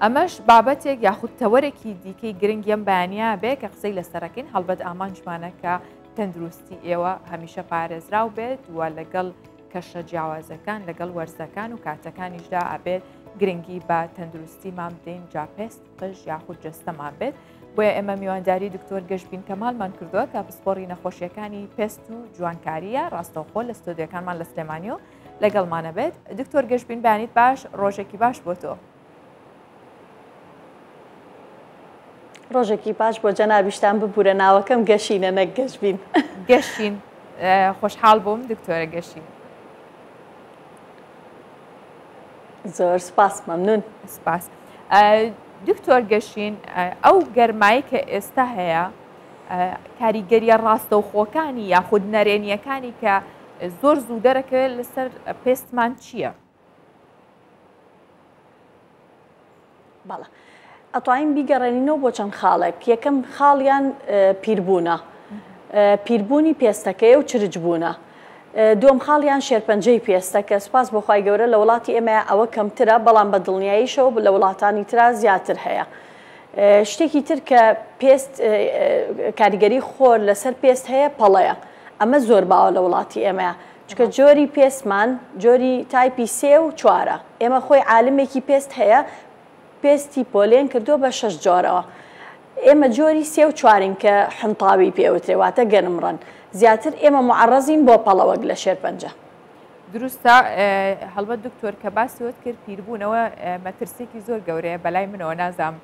ئەمەش بابەتێک یاخود تەوەرێکی دیکەی گرنگیان بەیانیا بێ کە قسەی لەسەرەکەین هەڵبەت ئامانجمانە کە تەندروستی ئێوە هەمیشە پارێزراو بێت و لەگەڵ کەشە جیاوازەکان لەگەڵ وەرزەکان و کاتەکانیشدا ئابێت گرنگی بە تەندروستیمان بدەین جاپێست قژ یاخود جەستەمان بێت بۆیە ئێمە میوانداری دکتۆر گەشتبین کەمالمان کردووە کە پسپۆڕی نەخۆشیەکانی پێست و جوانکاریە ڕاستەوخۆ لە ستۆدیەکانمان لە سلێمانیۆ لەگەڵمانە بێت دکتۆر گەشتبین بانیت باش ڕۆژێکی باش بۆ تۆ ڕۆژێکی باش بۆ جەنابیشتان ببوورە ناوەکەم گەشینە نەک گەشتبین گەشتین خۆشحاڵ بووم دکتۆرە گەشتین زۆر سپاس مەمنون سپاس دکتۆر گەشتین ئەو گەرمایی کە ئێستا هەیە کاریگەریە ڕاستەوخۆکانی یاخود نەرێنیەکانی کە زۆر زوو دەرەکەوێت لەسەر پێستمان چییە؟ بەڵێ ئەتوانین بیگەڕێنینەوە بۆ چەند خاڵێک یەکەم خاڵیان پیربوونە پیربوونی پێستەکەی و چرجبوونە دوم خاڵیان شێرپەنجەی پێستەکە سپاس بۆ خی گەورە لە وڵاتی ئێمە ئەوە کەمترە بەڵام بە دڵنیاییشەوە لە وڵاتانی ترا زیاتر هەیە شتێکی تر کە پێست کاریگەری خۆر لەسەر پێست هەیە پەڵەیە ئەمە زۆر باوە لە وڵاتی ئێمەیە چکە جۆری پێستمان جۆری تایپی 3 و 4 ئێمە خۆی عالمێکی پێست هەیە پێستی پۆلێن کردو بە 6 جۆرەوە ئێمە جۆری 3 و 4 کە حنتاوی پێوترێواتە گەرمڕن زیاتر ئێمە معڕەزین بۆ پەڵەوەک لە شێرپەنجە دروستە هەڵبەت دکتۆر کە باسیوت کرد پیربوونەوە مەترسێکی زۆر گەورەیە بەلای منەوە نازام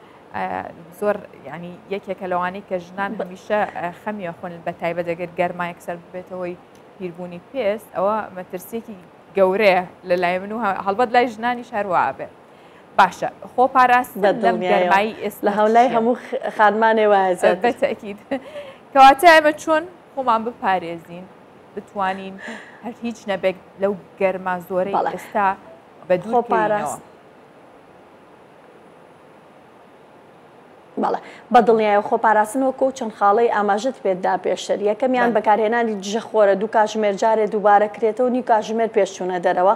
زۆر ینی یەکێکە لەوانەی کە ژنان هەمیشە خەمیە خۆن بە تایبەت دەگەر گەرمای یەکسەر ببێتەوەی پیربوونی پێست ئەوە مەترسێکی گەورەیە لە لای من و هەڵبەت لای ژنانی شاروا بێت باشە خۆ پاراستن لەم گەرمایی ئێستا لە هەولای هەموو خانمانێ وایە بەتەکید کەواتە ئێمە چۆن خۆمان بپارێزین بتوانین هەر هیچ نەبێت لەو گەرما زۆرەی ئێستا بە دوو پاراست بەڵێ بە دڵنیایە خۆپاراستنەوە و چەند خاڵەی ئاماژت پێدا پێشتر یەکەمیان بەکارهێنانی دژە خۆرە دوو کاتژمێر جارێ دووبارە کرێتەوە نی کاتژمێر پێشچوونە دەرەوە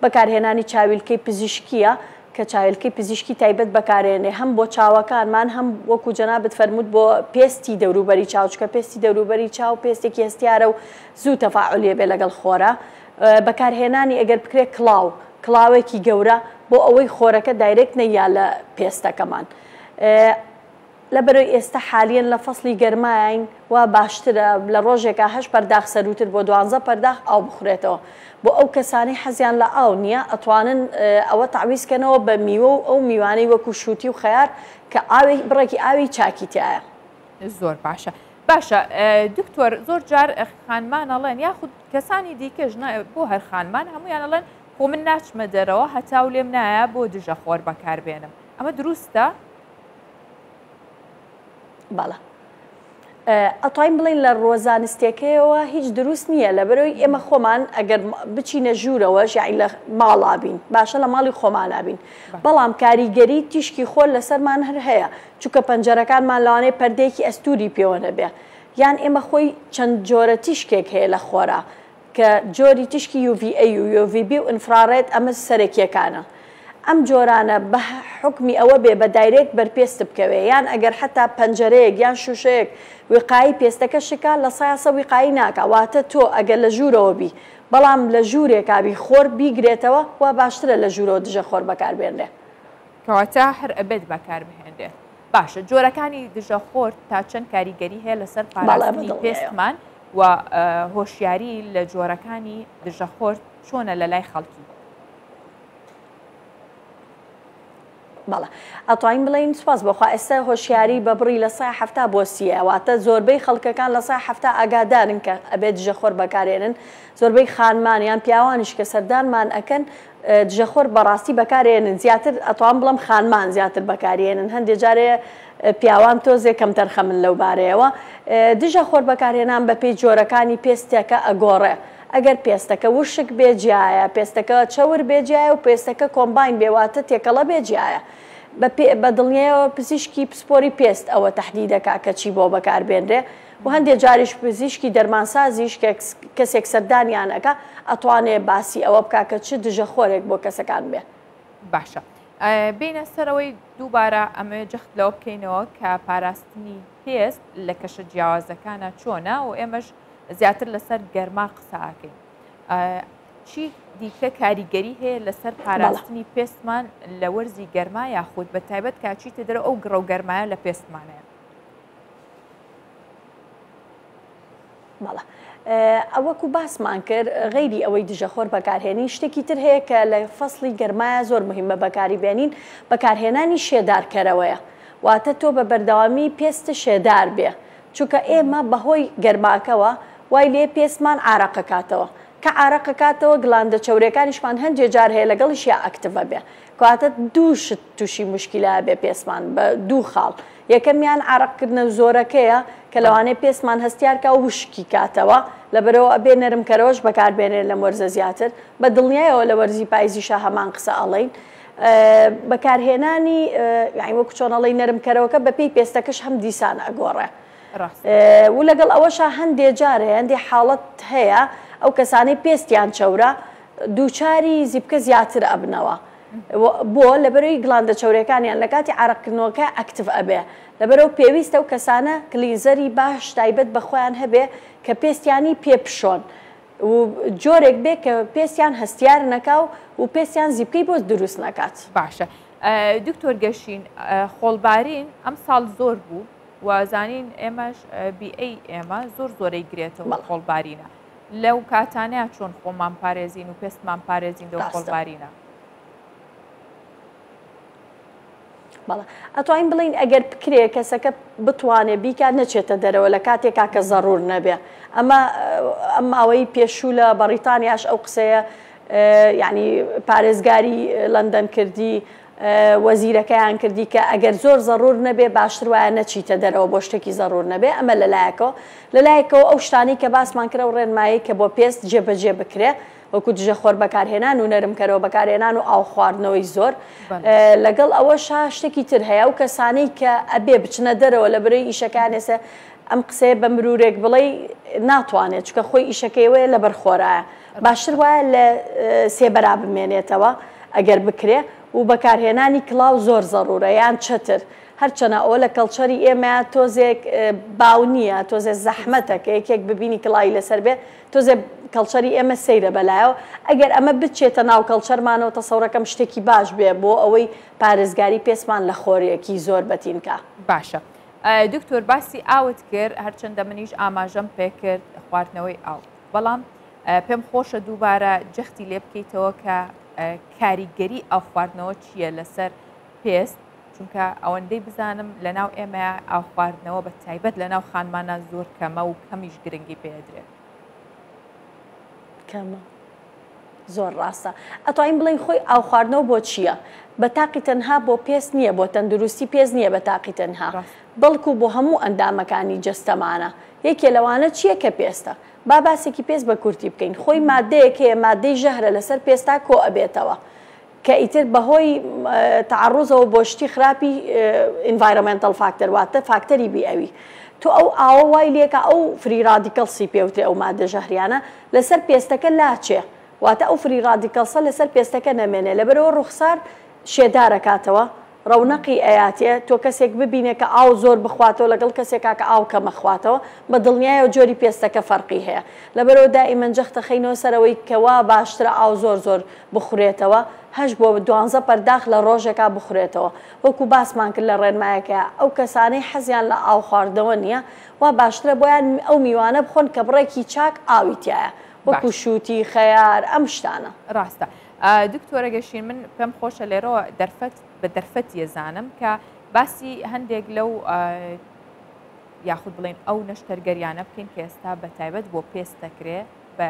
بەکارهێنانی چاویلکەی پزیشکیە کە چاویلکەی پزیشکی تایبەت بەکارێنێ هەم بۆ چاوەکانمان هەم وەکو جەنابەت فەرمووت بۆ پێستی دەوروبەری چاوچکە پێستی دەوروبەری چاو پێستێکی هەستیارە و زوو تەفاعولێ بێ لەگەڵ خۆرە بەکارهێنانی ئەگەر بکرێت کڵاوێکی گەورە بۆ ئەوەی خۆرەکە دایرێکت نەیا لە پێستەکەمان لەبەرەوەی ئێستا حالیان لە فەسڵی گەرماین وا باشترە لە ڕۆژێکە 8 پەرداخ سەروتر بۆ 12 پەرداخ ئاو بخورێتەوە بۆ ئەو کەسانی حەزیان لە ئاو نییە ئەتوانن ئەوە تعویزکەنەوە بە میوە و ئەو میوانەی وەکو شووتی و خەیار کە بڕێکی ئاوی چاکی تایە زۆر باشە دکتۆر زۆر جار خانمان ئەڵێن یاخود کەسانی دیکەژ بۆ هەر خانمان هەمویان ئەڵێن خۆ من ناچمە دەرەوە هەتاو لێم نایە بۆ دژە خۆر بەکاربێنم ئەمە دروستە؟ بەڵە ئەتوانین بڵین لە ڕۆزانستێکەوە هیچ دروست نییە لەبەرەوەی ئێمە خۆمان ئەگەر بچینە ژوورەوە ژای لە ماڵابین باشە لە ماڵی خۆمانابین بەڵام کاریگەری تیشکی خۆر لەسەرمان هەر هەیە چونکە پەنجەرەکانمان لەوانەیە پەردەیەکی ئەستوری پێوە نەبێ یان ئێمە خۆی چەند جۆرە تیشکێک هەیە لە خۆرە کە جۆری تیشکی UVA و UVB و ئینفرارێت ئەمە سەرەکیەکانە ئەم جۆرانە بە حکمی ئەوە بێ بە دایرێک بەرپێست بکەوێ یان ئەگەر حتا پەنجەرەیەک یان شوشەیەک وقایی پێستەکە شکا لە سایاسە وقایی ناکە واتە تۆ ئەگەر لە ژوورەوە بی بەڵام لە ژوورێکابی خۆر بیگرێتەوە وا باشترە لە ژوورەوە دژە خۆر بەکاربێنێ کەواتە هەر ئەبێت بەکاربهێنرێ باشە جۆرەکانی دژە خۆر تا چەند کاریگەری هەیە لەسەر پاراستنی پێستمان و هۆشیاری لە جۆرەکانی دژە خۆر چۆنە لە لای خەڵکی بەڵە ئەتوانین بڵین سوپاس بەخوا ئێستا هۆشیاری بە بڕی لە سای هەفتا بۆ سیە واتە زۆربەی خەڵکەکان لە سای هەفتا ئاگادارن کە ئەبێت دژە خۆر بەکارێنن زۆربەی خانمانیان پیاوانیش کە سەردانمان ئەکەن دژە خۆر بەڕاستی بەکارێنن زیاتر ئەتوان بڵم خانمان زیاتر بەکارێنن هەندێک جارێ پیاوان تۆزێک کەم تەرخە من لەو بارەیەوە دژە خۆر بەکارهێنان بە پێی جۆرەکانی پێستێکە ئەگۆڕێ ئەگەر پێستەکە وشک بێجیایە پێستەکە چاور بێجیایە و پێستەکە کۆمباین بێواتە تێکەڵە بێجیایە بە دڵنیایەوە پزیشکی پسپۆری پێست ئەوە تەحدید دەکا کە چی بۆ بەکاربێنرێ و هەندێک جاریش پزیشکی دەرمانسازیش کە کەسێک سەردانیانەکە ئەتوانێت باسی ئەوە بکا کە چ دژە خۆرێک بۆ کەسەکان بێ باشە بینە سەرەوەی دووبارە ئەمە جەخت لەوە بکەینەوە کە پاراستنی پێست لە کەشە جیاوازەکانە چۆنە و ئێمەش زیاتر لەسەر گەرما قسەکەین. چی دیکە کاریگەری هەیە لەسەر پاراستنی پێستمان لە وەرزی گەرما یاخود بە تایبەت کاچیتە دەرە ئەو گڕە و گەرمایە لە پێستمانەیە؟ بەڵە ئەوەکو باسمان کرد غەیری ئەوەی دژەخۆر بەکارهێنین شتێکی تر هەیە کە لە فەسڵی گەرمایە زۆر مهمە بەکاری بێنین بەکارهێنانی شێدارکەرەوەیە واتە تۆ بە بەردەوامی پێستە شێدار بێ چونکە ئێمە بەهۆی گەرماکەوە وای لێ پێستمان ئارەقەکاتەوە کە ئارەقەکاتەوە گڵاندە چەورەکانیشمان هەندێک جار هەیە لەگەڵیش یا ئەکتڤە بێ کەواتە دووشت تووشی مشکلە بێ پێستمان بە دوو خاڵ یەکەمیان عرەقکردنە زۆرەکەیە کە لەوانەیە پێستمان هەستیارکە و وشکی کاتەوە لەبەرەوە ئەبێ نەرمکەرەوەش بەکاربێنێت لە وەرزە زیاتر بە دڵنیایەوە لە وەرزی پاییزیشە هەمان قسە ئەڵین بەکارهێنانی وەکو چۆنەڵی نەرمکەرەوەکە بە پێی پێستەکەش هەم دیسان ئەگۆڕێ و لەگەڵ ئەوەشە هەندێک جارێ هەندێک حاڵەت هەیە ئەو کەسانەی پێستیان چەورە دووچاری زیبکە زیاتر ئەبنەوە بۆ لەبەرەوەی گڵاندە چەورەکانیان لە کاتی عرەقکردنەوەکە ئەکتڤ ئەبێ لەبەرەوە پێویستە و کەسانە کلینزەری باش تایبەت بە خۆیان هەبێ کە پێستیانی پێپشۆن و جۆرێک بێ کە پێستیان هەستیار نەکاو و پێستیان زیبکەی بۆ دروست نەکات. باشە دکتۆر گەشین خۆڵبارین ئەم ساڵ زۆر بوو وازانین ئێمەش بیئەی ئێمە زۆرەی گرێتەوە خۆڵبارینە لەو کاتانەیە چۆن خۆمان پارێزین و پێستمان پارێزین لەو خۆڵبارینە. بەڵێ ئەتوانین بڵین ئەگەر بکرێ کەسەکە بتوانێت بیکە نەچێتە دەرەوە لە کاتێکا کە زەڕور نەبێ ئەمە ئەم ماوەی پێشوو لە بەریتانیاش ئەو قسەیە یعنی پارێزگاری لەندەن کردی وەزیرەکەیان کردی کە ئەگەر زۆر زەڕور نەبێ باشتر وایە نەچیتە دەرەوە بۆ شتێکی زەڕور نەبێ ئەمە لەلایەکەوە ئەو شتانی کە باسمان کرە و ڕێنمایی کە بۆ پێست جێبەجێ بکرێ وەکو دژەخۆر بەکارهێنان و نەرمکەرەوە بەکارهێنان و ئاو خواردنەوەی زۆر لەگەڵ ئەوەشا شتێکی تر هەیە و کەسانەی کە ئەبێ بچنە دەرەوە لە بەرەوەی ئیشەکان ێسە ئەم قسەیە بە مرورێک بڵێ ناتوانێت چکە خۆی ئیشەکەیوەیە لە بەرخۆرایە باشتر وایە لە سێبەرا بمێنێتەوە ئەگەر بکرێ و بەکارهێنانی کڵاو زۆر زەڕورە یان چەتر هەرچەنە ئەوە لە کەڵچەری ئێمە تۆزێک باو نییە تۆزێ زەحمەتە کە یەکێک ببینی کڵایی لەسەر بێ تۆزێ کەڵچەری ئێمە سەیرە بەلایەوە ئەگەر ئەمە بچێتە ناو کەڵچەرمانەوە تەسەورەکەم شتێکی باش بێ بۆ ئەوەی پارێزگاری پێستمان لە خۆریەکی زۆر بەتینکە. باشە دکتۆر باسی ئاوت کرد هەرچەندە منیش ئاماژەم پێکرد خواردنەوەی ئاو بەڵام پێم خۆشە دووبارە جەختی لێ بکەیتەوە کە کاریگەری ئاو خواردنەوە چییە لەسەر پێست چونکە ئەوەندەی بزانم لە ناو ئێمە ئاو خواردنەوە بە تایبەت لە ناو خانمانە زۆر کەمە و کەمیش گرنگی پێدرێت. کەمە زۆر ڕاستە ئەتوانین بڵین خۆی ئاو خواردنەوە بۆ چییە؟ بە تاقی تەنها بۆ پێست نییە بۆ تەندروستی پێست نییە بە تاقی تەنها بەڵکو بۆ هەموو ئەندامەکانی جەستەمانە یەکێ لەوانە چییە کە پێستە با باسێکی پێست بە کورتی بکەین خۆی مادەیەک هەیە مادەی ژەهرە لەسەر پێستا کۆ ئەبێتەوە کە ئیتر بەهۆی تعڕوزەوە بۆ شتی خراپی ئینڤایرۆمنتەڵ فاکتەر واتە فاکتەری بیئەوی تو ئەو ئاوە وای لێکە ئەو فری رادیکەڵسی پێوتێ ئەو مادە ژەهریانە لەسەر پێستەکە لاچێ واتە ئەو فری رادیکەڵسە لەسەر پێستەکە نەمێنێ لەبەرەوە ڕوخسار شێدارەکاتەوە ڕەونەقی ئەیاتێ تۆ کەسێک ببینێ کە ئاو زۆر بخواتەوە لەگەڵ کەسێکا کە ئاو کەمە خواتەوە بە دڵنیایە و جۆری پێستەکە فەرقی هەیە لەبەرەوە دائیمەن جەختە خەینەوە سەرەوەی کەوا باشترە ئاو زۆر بخورێتەوە هەش بۆ 12 پەرداخ لە ڕۆژێکا بخورێتەوە وەکو باسمان کرد لە ڕێنمایەکە ئەو کەسانەی حەزیان لە ئاو خواردنەوە نییە وا باشترە بۆیان ئەو میوانە بخۆن کە بڕێکی چاک ئاوی تایە وەکو شووتی خەیار ئەم شتانە. ڕاستە دکتۆرە گەشین من پێم خۆشە لێرەوە بە دەرفەت یێزانم کە باسی هەندێک لەو یاخود بڵێن ئەو نەشتەرگەریانە بکەین کە ئێستا بە تایبەت بۆ پێست دەکرێ بە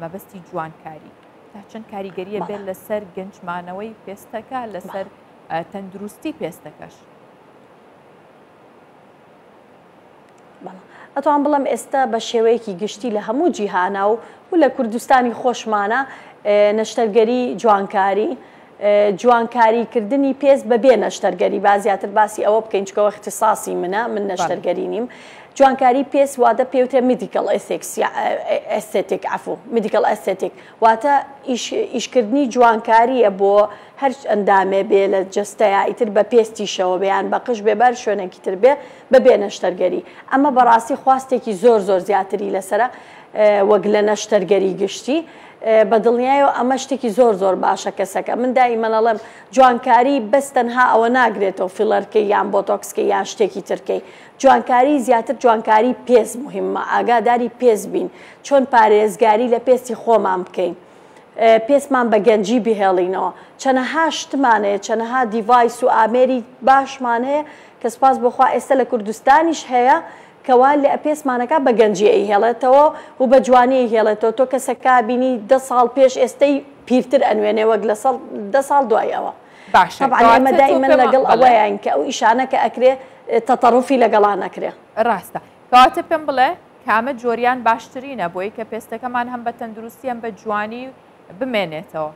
مەبەستی جوانکاری تا چەند کاریگەریە بێت لەسەر گەنجمانەوەی پێستەکە لەسەر تەندروستی پێستەکەش. ئەتوان بڵم ئێستا بە شێوەیەکی گشتی لە هەموو جیهانە و لە کوردستانی خۆشمانە نەشتەرگەری جوانکاری جوانکاریکردنی پێست بەبێ نەشتەرگەری با زیاتر باسی ئەوە بکەین چکەوە اختصاصی منە من نەشتەرگەری نیم جوانکاری پێست واتە پێوتە میدیکەڵ ئەستێتیک عفو میدیکەڵ ئەستێتیک واتە ئیشکردنی جوانکاریە بۆ هەر ئەندامێ بێ لە جستەیە ئیتر بە پێستیشەوە بێیان بە قش بێبەر شوێنێکی تر بێ بەبێ نەشتەرگەری ئەمە بەڕاستی خواستێکی زۆر زیاتری لەسرە وەک لە نەشتەرگەری گشتی بە دڵنیایەوە ئەمە شتێکی زۆر باشە کەسەکە من دایمەنەڵێم جوانکاری بەس تەنها ئەوە ناگرێتەوە فیلەرکەی یان بۆتۆکسکەی یان شتێکی ترکەی جوانکاری زیاتر جوانکاری پێست مهمە ئاگاداری پێست بین چۆن پارێزگاری لە پێستی خۆمان بکەین پێستمان بە گەنجی بهێڵینەوە چەنەها شتمانەیە چەنەها دیڤایس و ئامێری باشمان هەیە کە سپاس بۆخوا ئێستا لە کوردستانیش هەیە کەوا لە پێسمانەکە بە گەنجی ئەیهێڵێتەوە و بە جوانی هێڵێتەوە تۆ کەسەکە بینی 10 ساڵ پێش ئێستای پیرتر ئەنوێنێ وەک لە 10 ساڵ دوایەوە ئەمە دائیمەن لەگەڵ ئەوەیان کە ئەو ئیشانە کە ئەکرێ تەتەڕوفی لەگەڵان نەکرێ ڕاستە کەواتە پێم بڵێ کامە جۆریان باشترینە بۆی کە پێستەکەمان هەم بە تەندروستی هەم بە جوانی بمێنێتەوە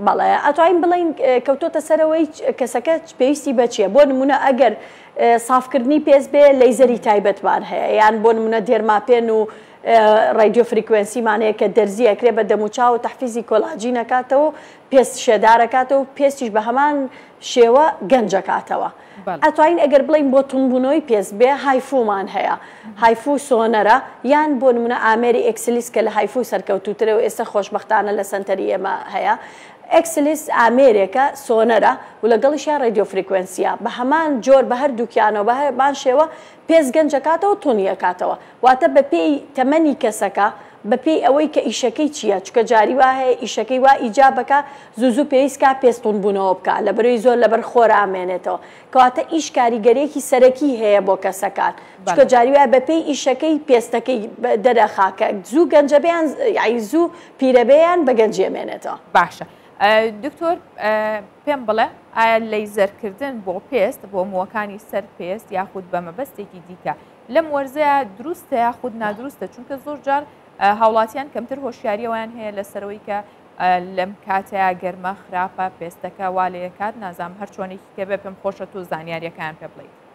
بەڵێ ئەتوانین بڵین کەوتۆتە سەرەوەی کەسەکە پێویستی بەچیە بۆ نمونە ئەگەر سافکردنی پێست بێ لەیزەری تایبەتمان هەیە یان بۆ نمونە دێرماپێن و ڕادیۆ فریکوێنسیمانەیە کە دەرزی ئەکرێ بە دەموچاو و تەحفیزی کۆلاجی نەکاتەوە پێست شێدارەکاتەوە پێستیش بە هەمان شێوە گەنجەکاتەوە ئەتوانین ئەگەر بڵین بۆ تومبوونەوەی پێست بێ هایفومان هەیە هایفو سۆنەرە یان بۆ نمونە ئامێری ئەکسلیس کە لە هایفو سەرکەوتوترە و ئێستا خۆشبەختانە لە سنتەری ئێمە هەیە ئەکسلیس ئامێرێکە سۆنەرە و لەگەڵیشیان ڕادیۆ فریکوێنسیە بە هەمان جۆر بە هەردووکیانەوە بە هەمان شێوە پێست گەنجەکاتەوە تونیەکاتەوە واتە بەپێی تەمەنی کەسەکە بەپێی ئەوەی کە ئیشەکەی چییە چکە جاری وا هەیە ئیشەکەی وا ئیجابەکە زوو پێویستکە پێستون بوونەوە بکە لە بەرەوەی زۆر لەبەر خۆرە ئامێنێتەوە کەواتە ئیش کاریگەرێکی سەرەکی هەیە بۆ کەسەکان چکە جاری وایە بەپێی ئیشەکەی پێستەکەی دەرەخاکە زوو گەنجەبیان یاعی زوو پیرەبەیان بە گەنجێمێنێتەوە باشە دکتۆر پێم بڵێ ئایا لەیزەرکردن بۆ پێست بۆ مووەکانی سەر پێست یاخود بە مەبەستێکی دیکە لەم وەرزەیە دروستە یاخود نادروستە چونکە زۆر جار هاوڵاتیان کەمتر هۆشیاریەوەیان هەیە لەسەرەوەی کە لەم کاتەیە گەرمە خراپە پێستەکە وا لە یەکات نازام هەر چۆنێکی کە بێ پێم خۆشە تو زانیاریەکان پێ بڵێیت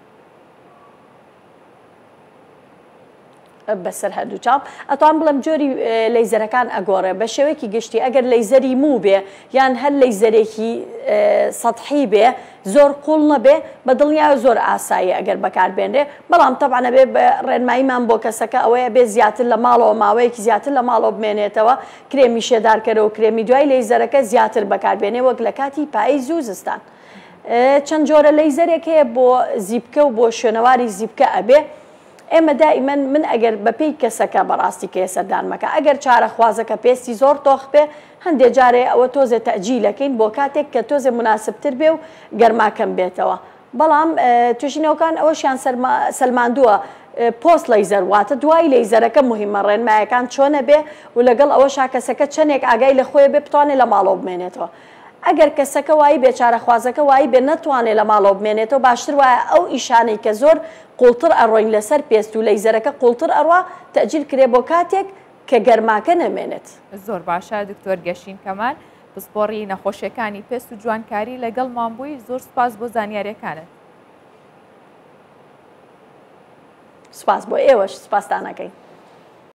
بەسەر هەردوو چاپ ئەتوان بڵم جۆری لەیزەرەکان ئەگۆڕێ بە شێوەیەکی گشتی ئەگەر لەیزەری مو بێ یان هەر لەیزەرێکی سەدحی بێ زۆر قوڵ نەبێ بە دڵنیا زۆر ئاسایی ئەگەر بەکاربێنرێ بەڵام تەبعا بێ بە ڕێنماییمان بۆ کەسەکە ئەوەیە بێ زیاتر لە ماڵەوە ماوەیەکی زیاتر لە ماڵەوە بمێنێتەوە کرێمی شێدارکەرەوە و کرێمی دوای لەیزەرەکە زیاتر بەکاربێنێ وەک لە کاتی پاییز و زستان چەند جۆرە لەیزەرێک هەیە بۆ زیبکە و بۆ شوێنەواری زیبکە ئەبێ ئێمە دائیمەن من ئەگەر بەپێی کەسەکە بەڕاستی کە سەردانمەکە ئەگەر چارە خوازەکە پێستی زۆر تۆخ بێ هەندێک جارێ ئەوە تۆزێ تەجیلەکەین بۆ کاتێک کە تۆزێ مناسبتر بێ و گەرماکەم بێتەوە بەڵام توێژینەوەکان ئەوەشیان سەلماندووە پۆست لەیزەر واتە دوای لەیزەرەکە مهمە ڕێنمایەکان چۆنە بێ و لەگەڵ ئەوە شاکەسەکە چەندێک ئاگای لە خۆی بێ بتوانێت لە ماڵەوە بمێنێتەوە ئەگەر کەسەکە وایی بێچارە خوازەکە وایی بێ نەتوانێت لە ماڵەوە بمێنێتەوە باشتر وایە ئەو ئیشانەی کە زۆر قوڵتر ئەڕۆین لەسەر پێست و لەیزەرەکە قوڵتر ئەڕوا تەجیل کرێ بۆ کاتێک کە گەرماکە نەمێنێت زۆر باشە دکتۆر گەشین کەمال پسپۆڕی نەخۆشیەکانی پێست و جوانکاری لەگەڵ مامبووی زۆر سپاس بۆ زانیاریەکانت سپاس بۆ ئێوەش سپاسدانەکەین